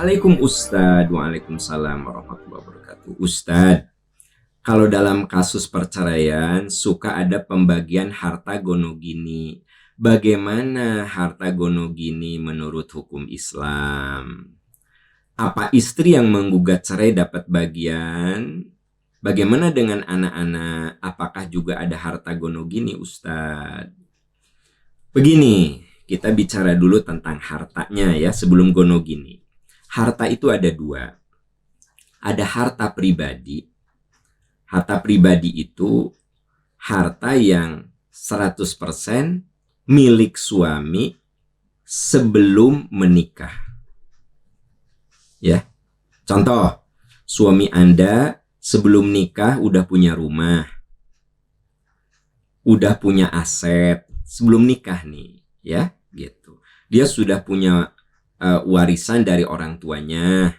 Assalamualaikum Ustadz. Waalaikumsalam warahmatullahi wabarakatuh. Ustadz, kalau dalam kasus perceraian suka ada pembagian harta gonogini. Bagaimana harta gonogini menurut hukum Islam? Apa istri yang menggugat cerai dapat bagian? Bagaimana dengan anak-anak? Apakah juga ada harta gonogini, Ustadz? Begini, kita bicara dulu tentang hartanya ya sebelum gonogini. Harta itu ada dua. Ada harta pribadi. Harta pribadi itu harta yang 100% milik suami sebelum menikah. Ya. Contoh, suami Anda sebelum nikah udah punya rumah. Udah punya aset sebelum nikah nih, ya, gitu. Dia sudah punya warisan dari orang tuanya.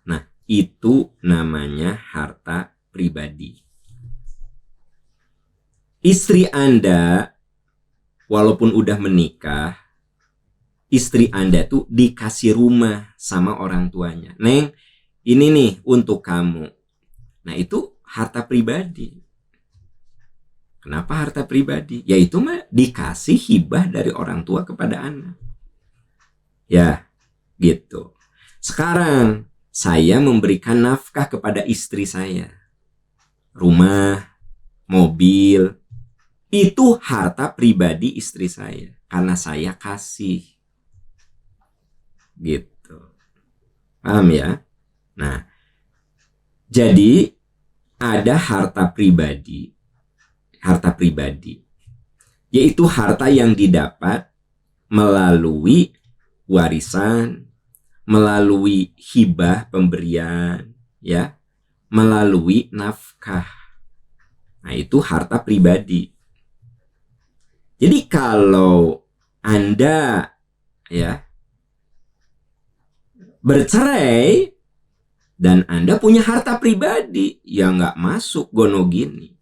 Nah, itu namanya harta pribadi. Istri Anda, walaupun udah menikah, istri Anda tuh dikasih rumah sama orang tuanya. Neng, ini nih untuk kamu. Nah, itu harta pribadi. Kenapa harta pribadi? Yaitu mah dikasih hibah dari orang tua kepada anak. Ya, gitu. Sekarang saya memberikan nafkah kepada istri saya. Rumah, mobil, itu harta pribadi istri saya. Karena saya kasih. Gitu. Paham ya? Nah, jadi ada harta pribadi. Harta pribadi. Yaitu harta yang didapat melalui warisan, melalui hibah pemberian, ya, melalui nafkah. Nah, itu harta pribadi. Jadi kalau Anda ya bercerai dan Anda punya harta pribadi, ya nggak masuk gonogini.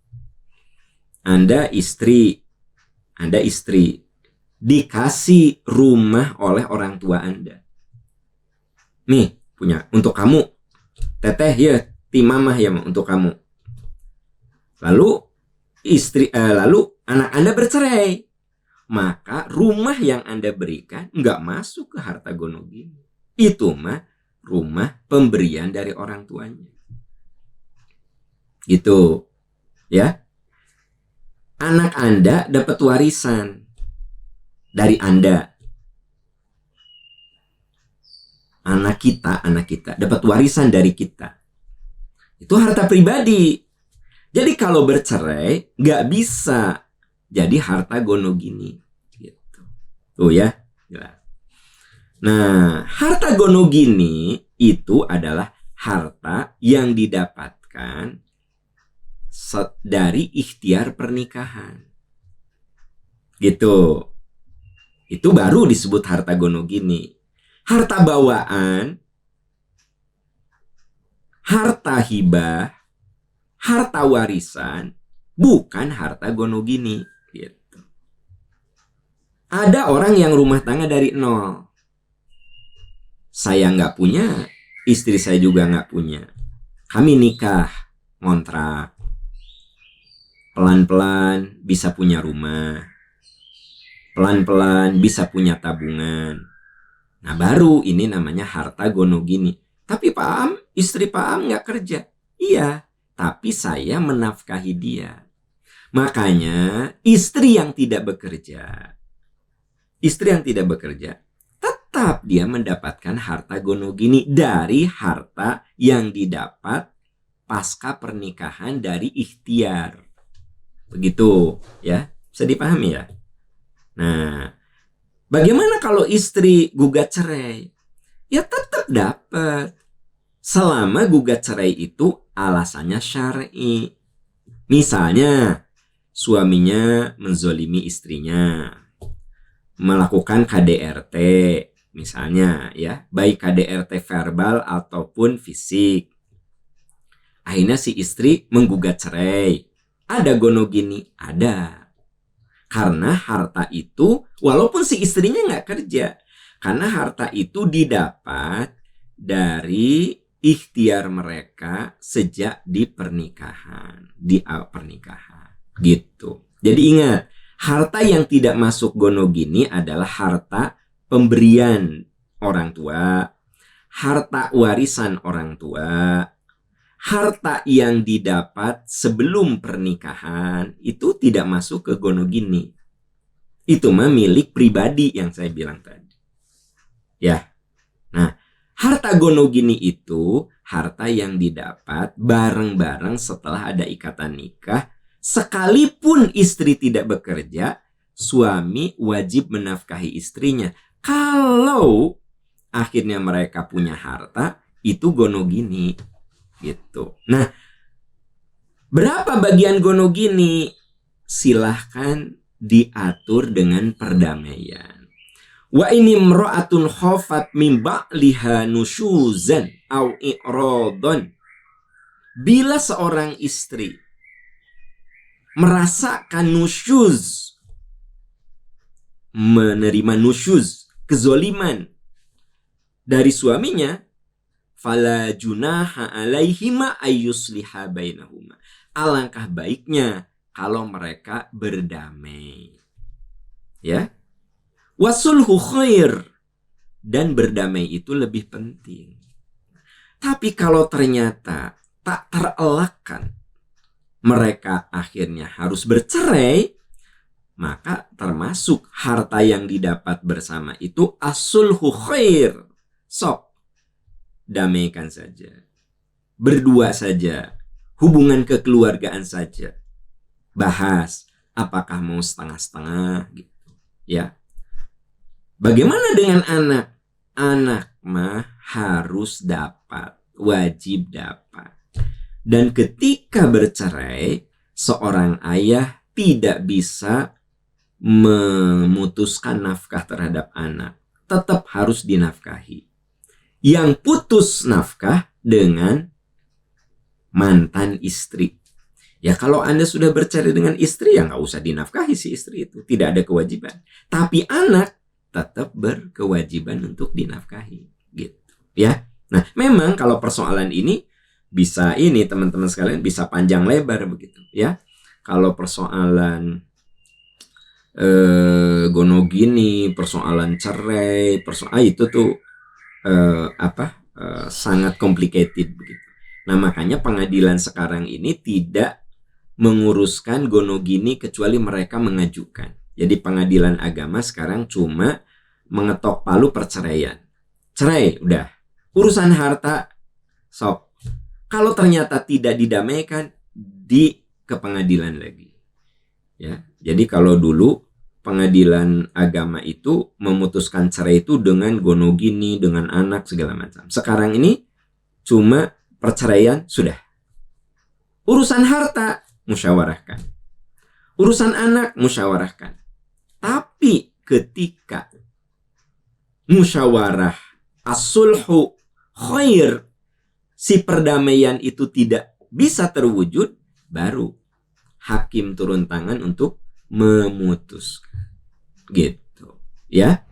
Anda istri dikasih rumah oleh orang tua Anda. Nih, punya untuk kamu. Teteh ya, ti mamah ya untuk kamu. Lalu lalu anak Anda bercerai. Maka rumah yang Anda berikan nggak masuk ke harta gonogini. Itu mah rumah pemberian dari orang tuanya. Gitu. Ya. Anak Anda dapat warisan dari Anda. Anak kita dapat warisan dari kita. Itu harta pribadi. Jadi kalau bercerai nggak bisa jadi harta gonogini. Gitu. Tuh ya. Nah, harta gonogini itu adalah harta yang didapatkan dari ikhtiar pernikahan. Gitu. Itu baru disebut harta gonogini. Harta bawaan, harta hibah, harta warisan, bukan harta gonogini. Gitu. Ada orang yang rumah tangga dari nol. Saya nggak punya, istri saya juga nggak punya. Kami nikah, ngontrak. Pelan-pelan bisa punya rumah. Pelan-pelan bisa punya tabungan. Nah, baru ini namanya harta gonogini. Tapi Pak Am, istri Pak Am nggak kerja. Iya, tapi saya menafkahi dia. Makanya istri yang tidak bekerja, tetap dia mendapatkan harta gonogini dari harta yang didapat pasca pernikahan dari ikhtiar. Begitu ya, bisa dipahami ya. Nah, bagaimana kalau istri gugat cerai? Ya tetap dapat. Selama gugat cerai itu alasannya syar'i. Misalnya, suaminya menzolimi istrinya, melakukan KDRT, misalnya ya, baik KDRT verbal ataupun fisik. Akhirnya si istri menggugat cerai. Ada gonogini? Ada. Karena harta itu, walaupun si istrinya nggak kerja, Karena harta itu didapat dari ikhtiar mereka sejak di pernikahan, di awal pernikahan, gitu. Jadi ingat, harta yang tidak masuk gonogini adalah harta pemberian orang tua, harta warisan orang tua, harta yang didapat sebelum pernikahan itu tidak masuk ke gonogini. Itu mah milik pribadi yang saya bilang tadi. Ya. Nah, harta gonogini itu harta yang didapat bareng-bareng setelah ada ikatan nikah. Sekalipun istri tidak bekerja, suami wajib menafkahi istrinya. Kalau akhirnya mereka punya harta, itu gonogini. Gitu. Nah, berapa bagian gonogini? Silahkan diatur dengan perdamaian. Wa ini imra'atun khafat min ba'liha nusyuzan au i'radon. Bila seorang istri merasakan nusyuz, menerima nusyuz, kezoliman dari suaminya, fala junaha alaihima ayyusliha bainahuma. Alangkah baiknya kalau mereka berdamai. Ya. Wasulhu khair. Dan berdamai itu lebih penting. Tapi kalau ternyata tak terelakkan, mereka akhirnya harus bercerai, maka termasuk harta yang didapat bersama itu asulhu khair. Sok, damaikan saja. Berdua saja. Hubungan kekeluargaan saja. Bahas apakah mau setengah-setengah gitu. Ya. Bagaimana dengan anak? Anak mah harus dapat, wajib dapat. Dan ketika bercerai, seorang ayah tidak bisa memutuskan nafkah terhadap anak. Tetap harus dinafkahi. Yang putus nafkah dengan mantan istri. Ya kalau Anda sudah bercerai dengan istri, ya nggak usah dinafkahi si istri itu. Tidak ada kewajiban. Tapi anak tetap berkewajiban untuk dinafkahi. Gitu. Ya. Nah, memang kalau persoalan ini bisa ini teman-teman sekalian bisa panjang lebar begitu. Ya. Kalau persoalan gonogini, persoalan cerai, itu tuh sangat complicated begitu. Nah, makanya pengadilan sekarang ini tidak menguruskan gonogini kecuali mereka mengajukan. Jadi pengadilan agama sekarang cuma mengetok palu perceraian. Cerai, udah. Urusan harta, sok. Kalau ternyata tidak didamaikan, ke pengadilan lagi. Ya, jadi kalau dulu pengadilan agama itu memutuskan cerai itu dengan gonogini, dengan anak, segala macam. Sekarang ini cuma perceraian, sudah. Urusan harta, musyawarahkan. Urusan anak, musyawarahkan. Tapi ketika musyawarah as-sulhu khair, si perdamaian itu tidak bisa terwujud, baru hakim turun tangan untuk memutuskan. Gitu. Ya.